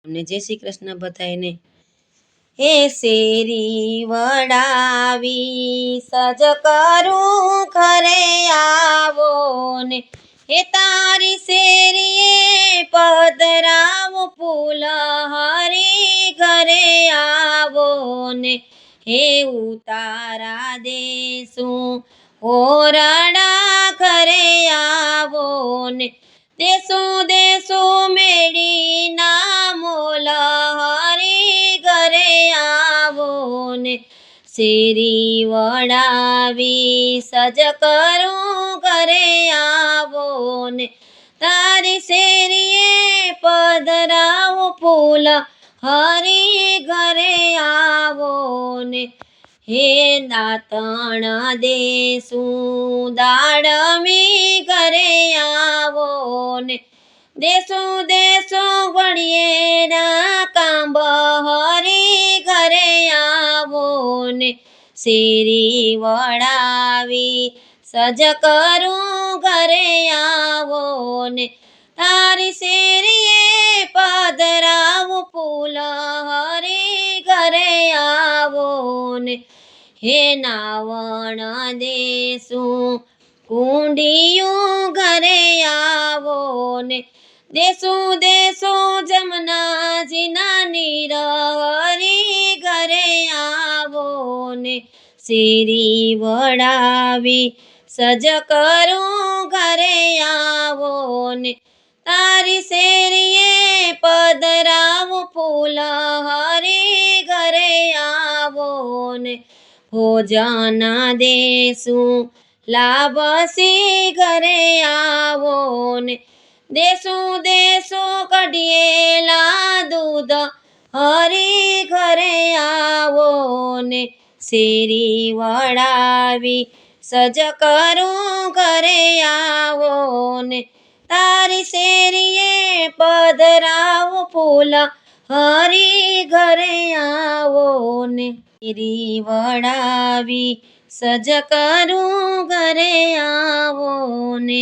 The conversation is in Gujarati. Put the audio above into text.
તમને જય શ્રી કૃષ્ણ બધાયને। હે શેરી વડાવી સજ કરું ઘરે આવો ને, હે તારી શેરીએ પધરાવું ફૂલ હરી ઘરે આવો ને, હે ઉતારા દેશું ઓરડા ઘરે આવો ને, દેશું દેશું મેળી ના મોલ હરી ઘરે આવો ને, શેરી વડાવી સજ કરું ઘરે આવો ને, તારી શેરીએ પધરાવું ફૂલ હરી ઘરે આવો ને, હે દાતણ દેશું દાડમી ઘરે આવો ને, દેશું દેશું વળિયેરા કાંબ હરી ઘરે આવો ને, શેરી વડાવી સજ કરું ઘરે આવો ને, તારી શેરીએ પધરાવું ફૂલ હરી ઘરે આવો ને, હે નાવણ દેશું કુંડિયું ઘરે આવો ને, દેશું દેશું જમનાજીના નીર હરી ઘરે આવો ને, શેરી વડાવી સજ કરું ઘરે આવો ને, તારી શેરીએ પધરાવું ફૂલ હરી ઘરે આવો ને, ભોજન દેશું લાવસી ઘરે આવો ને, દેશું દેશું કઢિયેલા દૂધ હરી ઘરે આવો ને, શેરી વડાવી સજ કરું ઘરે આવો ને, તારી શેરીએ પધરાવું ફૂલ હરી ઘરે આવો ને, શેરી વડાવી સજ કરું ઘરે આવો ને।